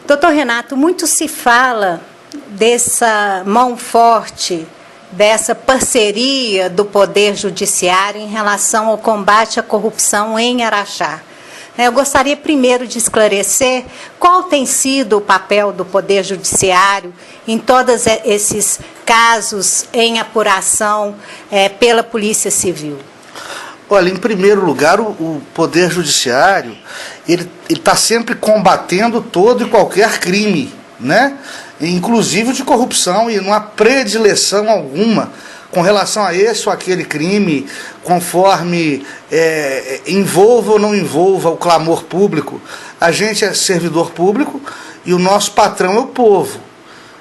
Doutor Renato, muito se fala dessa mão forte, dessa parceria do Poder Judiciário em relação ao combate à corrupção em Araxá. Eu gostaria primeiro de esclarecer qual tem sido o papel do Poder Judiciário em todos esses casos em apuração pela Polícia Civil. Olha, em primeiro lugar, o Poder Judiciário ele está sempre combatendo todo e qualquer crime, né? Inclusive de corrupção, e não há predileção alguma com relação a esse ou aquele crime, conforme envolva ou não envolva o clamor público. A gente é servidor público e o nosso patrão é o povo.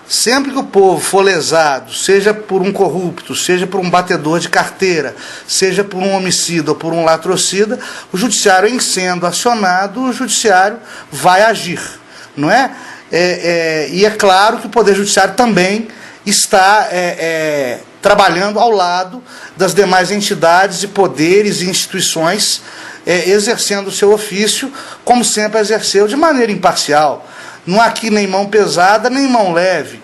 Sempre que o povo for lesado, seja por um corrupto, seja por um batedor de carteira, seja por um homicida ou por um latrocida, o judiciário, em sendo acionado, o judiciário vai agir, não é? E é claro que o Poder Judiciário também está trabalhando ao lado das demais entidades e poderes e instituições, exercendo o seu ofício, como sempre exerceu, de maneira imparcial. Não há aqui nem mão pesada, nem mão leve.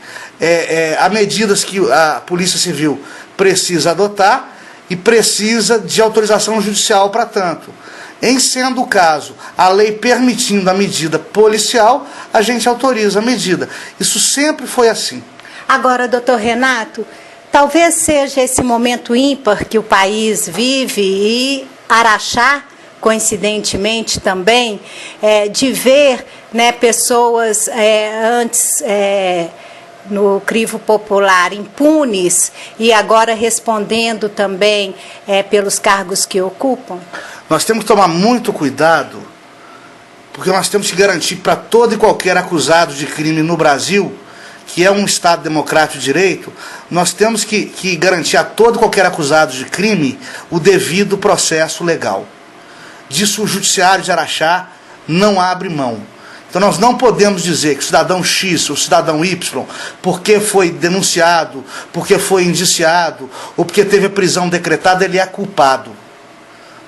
Há medidas que a Polícia Civil precisa adotar e precisa de autorização judicial para tanto. Em sendo o caso, a lei permitindo a medida policial, a gente autoriza a medida. Isso sempre foi assim. Agora, doutor Renato, talvez seja esse momento ímpar que o país vive e Araxá, coincidentemente também, de ver, né, pessoas antes no crivo popular impunes e agora respondendo também pelos cargos que ocupam? Nós temos que tomar muito cuidado, porque nós temos que garantir para todo e qualquer acusado de crime no Brasil, que é um Estado democrático de direito, nós temos que garantir a todo e qualquer acusado de crime o devido processo legal. Disso o Judiciário de Araxá não abre mão. Então nós não podemos dizer que o cidadão X ou o cidadão Y, porque foi denunciado, porque foi indiciado, ou porque teve a prisão decretada, ele é culpado.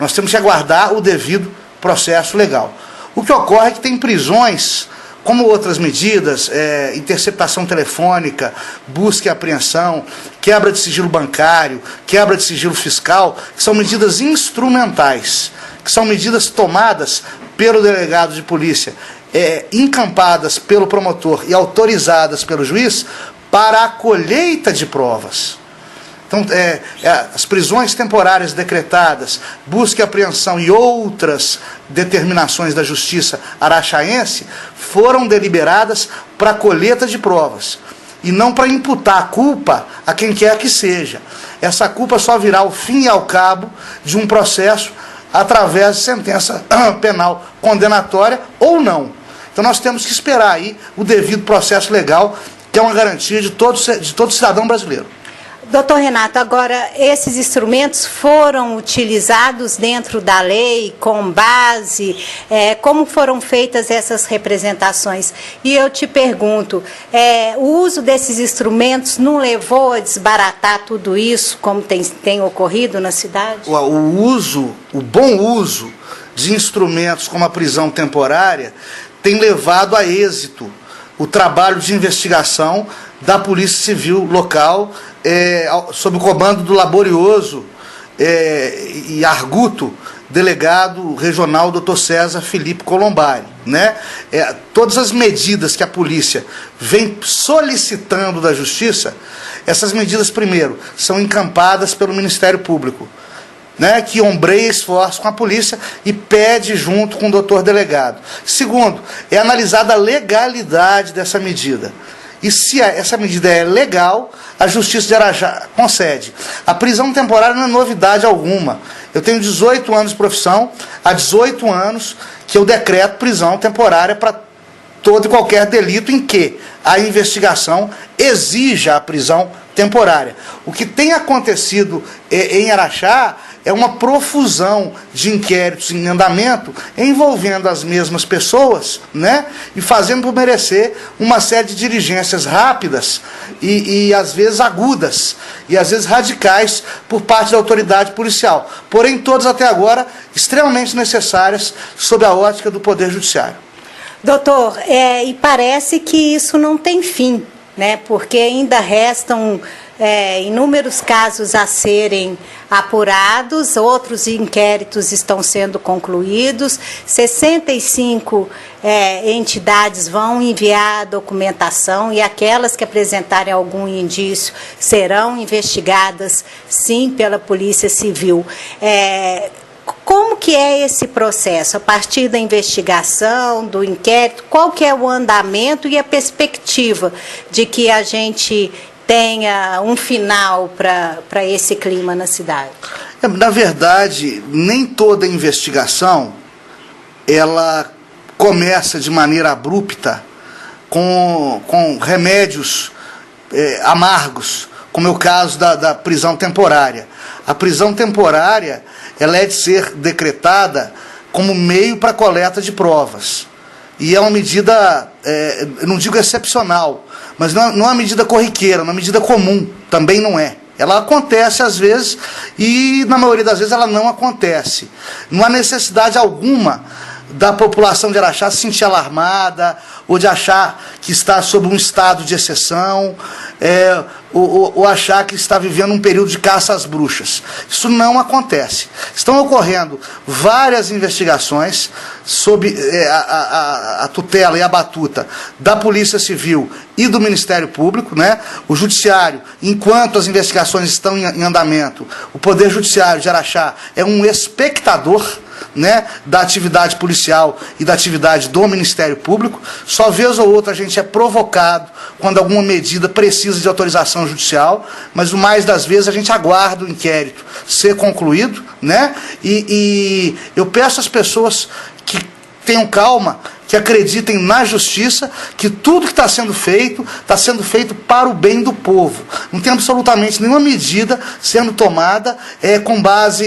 Nós temos que aguardar o devido processo legal. O que ocorre é que tem prisões, como outras medidas, interceptação telefônica, busca e apreensão, quebra de sigilo bancário, quebra de sigilo fiscal, que são medidas instrumentais, que são medidas tomadas pelo delegado de polícia, encampadas pelo promotor e autorizadas pelo juiz para a colheita de provas. Então, as prisões temporárias decretadas, busca e apreensão e outras determinações da Justiça araxaense foram deliberadas para a colheita de provas e não para imputar a culpa a quem quer que seja. Essa culpa só virá ao fim e ao cabo de um processo através de sentença penal condenatória ou não. Então nós temos que esperar aí o devido processo legal, que é uma garantia de todo cidadão brasileiro. Doutor Renato, agora, esses instrumentos foram utilizados dentro da lei, com base, como foram feitas essas representações? E eu te pergunto, o uso desses instrumentos não levou a desbaratar tudo isso, como tem ocorrido na cidade? O bom uso de instrumentos como a prisão temporária tem levado a êxito o trabalho de investigação da Polícia Civil local, sob o comando do laborioso e arguto delegado regional Dr. César Felipe Colombari, né? Todas as medidas que a polícia vem solicitando da Justiça, essas medidas, primeiro, são encampadas pelo Ministério Público, né, que ombreia esforço com a polícia e pede junto com o doutor delegado. Segundo, é analisada a legalidade dessa medida. E se essa medida é legal, a Justiça de Araxá concede. A prisão temporária não é novidade alguma. Eu tenho 18 anos de profissão, há 18 anos que eu decreto prisão temporária para todo e qualquer delito em que a investigação exija a prisão temporária. O que tem acontecido em Araxá é uma profusão de inquéritos em andamento envolvendo as mesmas pessoas, né? E fazendo por merecer uma série de diligências rápidas e às vezes agudas, e às vezes radicais por parte da autoridade policial. Porém, todas até agora extremamente necessárias sob a ótica do Poder Judiciário. Doutor, e parece que isso não tem fim, né? Porque ainda restam inúmeros casos a serem apurados, outros inquéritos estão sendo concluídos, 65 entidades vão enviar a documentação e aquelas que apresentarem algum indício serão investigadas, sim, pela Polícia Civil. Como que é esse processo? A partir da investigação, do inquérito, qual que é o andamento e a perspectiva de que a gente tenha um final para esse clima na cidade? Na verdade, nem toda investigação ela começa de maneira abrupta com remédios amargos, como é o caso da prisão temporária. A prisão temporária ela é de ser decretada como meio para coleta de provas. E é uma medida, eu não digo excepcional, mas não é uma medida corriqueira, uma medida comum, também não é. Ela acontece às vezes e na maioria das vezes ela não acontece. Não há necessidade alguma da população de Araxá se sentir alarmada ou de achar que está sob um estado de exceção, ou achar que está vivendo um período de caça às bruxas. Isso não acontece. Estão ocorrendo várias investigações sob a tutela e a batuta da Polícia Civil e do Ministério Público, né? O Judiciário, enquanto as investigações estão em andamento, o Poder Judiciário de Araxá é um espectador, né, da atividade policial e da atividade do Ministério Público. Só vez ou outra a gente é provocado quando alguma medida precisa de autorização judicial, mas o mais das vezes a gente aguarda o inquérito ser concluído, né? E eu peço às pessoas que tenham calma, que acreditem na justiça, que tudo que está sendo feito para o bem do povo. Não tem absolutamente nenhuma medida sendo tomada com base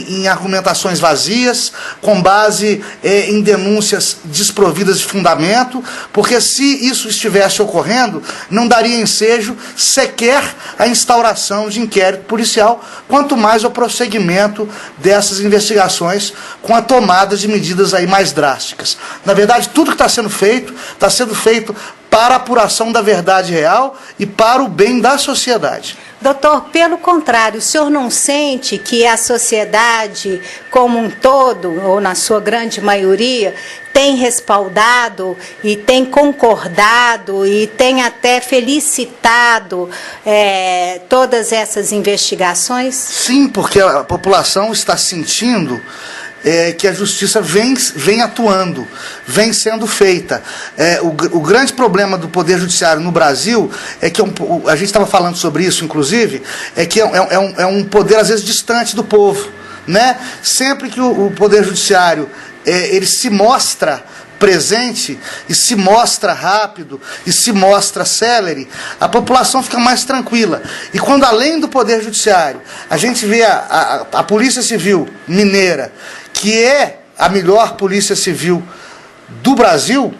em argumentações vazias, com base em denúncias desprovidas de fundamento, porque se isso estivesse ocorrendo, não daria ensejo sequer a instauração de inquérito policial, quanto mais o prosseguimento dessas investigações com a tomada de medidas aí mais drásticas. Na verdade, tudo que está sendo feito para a apuração da verdade real e para o bem da sociedade. Doutor, pelo contrário, o senhor não sente que a sociedade como um todo, ou na sua grande maioria, tem respaldado e tem concordado e tem até felicitado todas essas investigações? Sim, porque a população está sentindo que a justiça vem atuando, vem sendo feita. O grande problema do Poder Judiciário no Brasil é que, a gente estava falando sobre isso, inclusive, é que é um poder, às vezes, distante do povo, né? Sempre que o Poder Judiciário ele se mostra presente e se mostra rápido e se mostra célere, a população fica mais tranquila. E quando, além do Poder Judiciário, a gente vê a Polícia Civil Mineira, que é a melhor Polícia Civil do Brasil,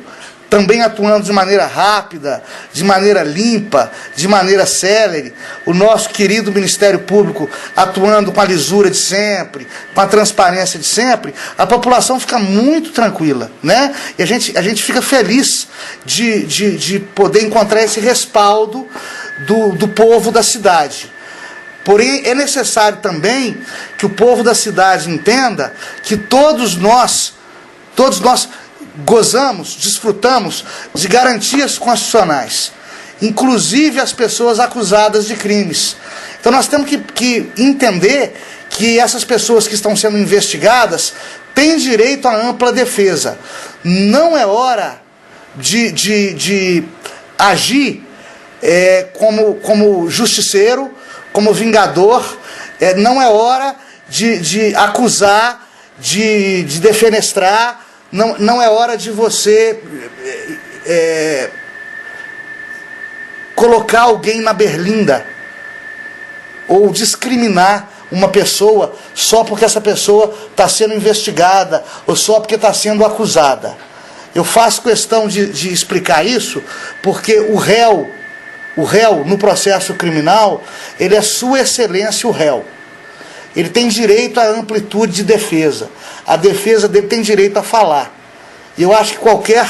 também atuando de maneira rápida, de maneira limpa, de maneira célere, o nosso querido Ministério Público atuando com a lisura de sempre, com a transparência de sempre, a população fica muito tranquila, né? E a gente fica feliz de poder encontrar esse respaldo do povo da cidade. Porém, é necessário também que o povo da cidade entenda que todos nós gozamos, desfrutamos de garantias constitucionais, inclusive as pessoas acusadas de crimes. Então nós temos que entender que essas pessoas que estão sendo investigadas têm direito à ampla defesa. Não é hora de agir como justiceiro, como vingador. Não é hora de acusar, de defenestrar. Não é hora de você colocar alguém na berlinda ou discriminar uma pessoa só porque essa pessoa está sendo investigada ou só porque está sendo acusada. Eu faço questão de explicar isso porque o réu no processo criminal, ele é sua excelência o réu. Ele tem direito à amplitude de defesa. A defesa dele tem direito a falar. E eu acho que qualquer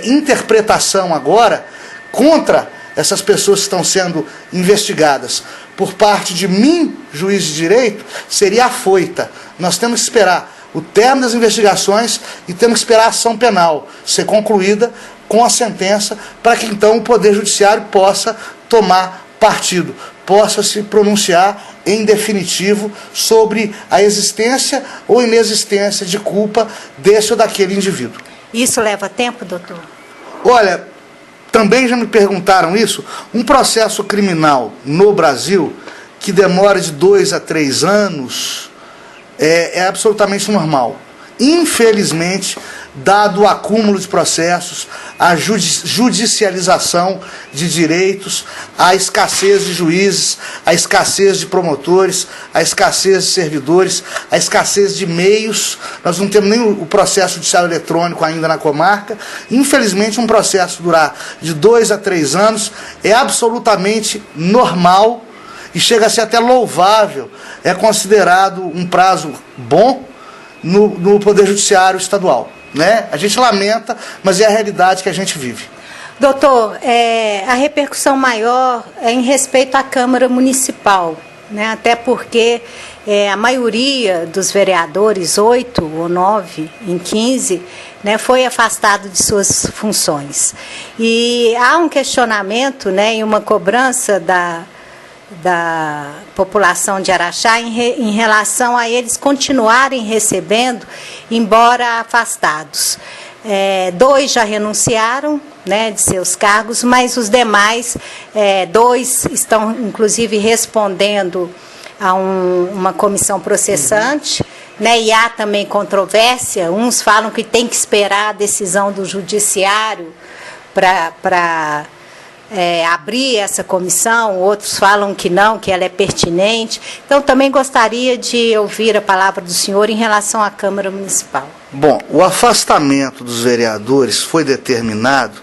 interpretação agora contra essas pessoas que estão sendo investigadas por parte de mim, juiz de direito, seria afoita. Nós temos que esperar o término das investigações e temos que esperar a ação penal ser concluída com a sentença, para que então o Poder Judiciário possa tomar partido, possa se pronunciar em definitivo sobre a existência ou inexistência de culpa desse ou daquele indivíduo. Isso leva tempo, doutor? Olha, também já me perguntaram isso. Um processo criminal no Brasil que demora de 2 a 3 anos é absolutamente normal. Infelizmente, dado o acúmulo de processos, a judicialização de direitos, a escassez de juízes, a escassez de promotores, a escassez de servidores, a escassez de meios. Nós não temos nem o processo judicial eletrônico ainda na comarca. Infelizmente, um processo durar de 2 a 3 anos é absolutamente normal e chega a ser até louvável. É considerado um prazo bom no Poder Judiciário Estadual. Né? A gente lamenta, mas é a realidade que a gente vive. Doutor, a repercussão maior é em respeito à Câmara Municipal, né? Até porque a maioria dos vereadores, 8 ou 9 em 15, né, foi afastado de suas funções. E há um questionamento, né, e uma cobrança da população de Araxá em relação a eles continuarem recebendo, embora afastados. 2 já renunciaram, né, de seus cargos, mas os demais, 2 estão, inclusive, respondendo a uma comissão processante, né, e há também controvérsia. Uns falam que tem que esperar a decisão do judiciário para abrir essa comissão, outros falam que não, que ela é pertinente. Então, também gostaria de ouvir a palavra do senhor em relação à Câmara Municipal. Bom, o afastamento dos vereadores foi determinado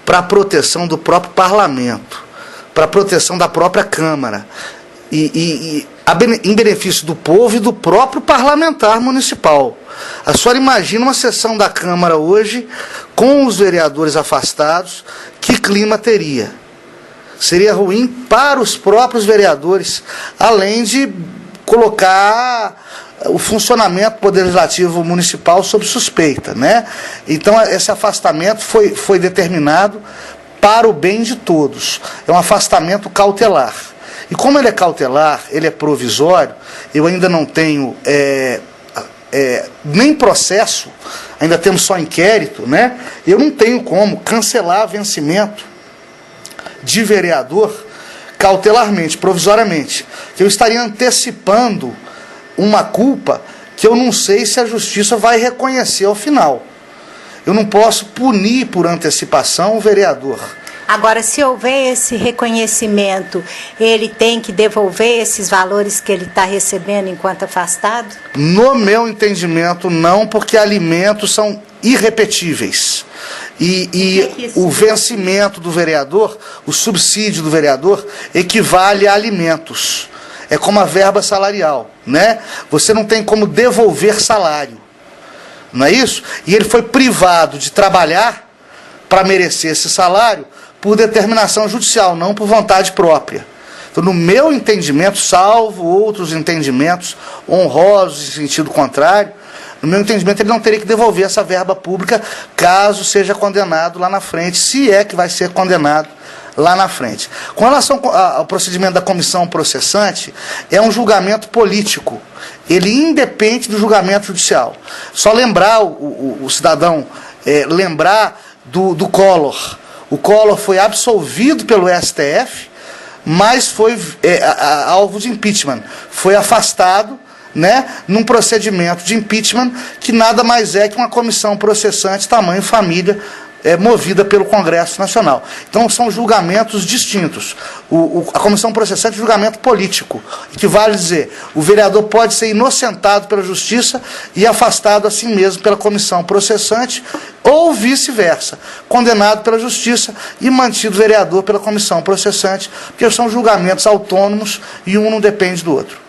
para a proteção do próprio parlamento, para a proteção da própria Câmara, em benefício do povo e do próprio parlamentar municipal. A senhora imagina uma sessão da Câmara hoje com os vereadores afastados, que clima teria? Seria ruim para os próprios vereadores, além de colocar o funcionamento do Poder Legislativo Municipal sob suspeita, né? Então, esse afastamento foi determinado para o bem de todos. É um afastamento cautelar. E como ele é cautelar, ele é provisório, eu ainda não tenho nem processo, ainda temos só inquérito, né? Eu não tenho como cancelar vencimento de vereador cautelarmente, provisoriamente. Eu estaria antecipando uma culpa que eu não sei se a justiça vai reconhecer ao final. Eu não posso punir por antecipação o vereador. Agora, se houver esse reconhecimento, ele tem que devolver esses valores que ele está recebendo enquanto afastado? No meu entendimento, não, porque alimentos são irrepetíveis. E o vencimento do vereador, o subsídio do vereador, equivale a alimentos. É como a verba salarial, né? Você não tem como devolver salário, não é isso? E ele foi privado de trabalhar para merecer esse salário por determinação judicial, não por vontade própria. Então, no meu entendimento, salvo outros entendimentos honrosos em sentido contrário, no meu entendimento, ele não teria que devolver essa verba pública caso seja condenado lá na frente, se é que vai ser condenado lá na frente. Com relação ao procedimento da comissão processante, é um julgamento político. Ele independe do julgamento judicial. Só lembrar, o cidadão lembrar do Collor. O Collor foi absolvido pelo STF, mas foi alvo de impeachment. Foi afastado, né, num procedimento de impeachment que nada mais é que uma comissão processante tamanho família, movida pelo Congresso Nacional. Então, são julgamentos distintos. A comissão processante é julgamento político, que vale dizer, o vereador pode ser inocentado pela justiça e afastado assim mesmo pela comissão processante, ou vice-versa, condenado pela justiça e mantido vereador pela comissão processante, porque são julgamentos autônomos e um não depende do outro.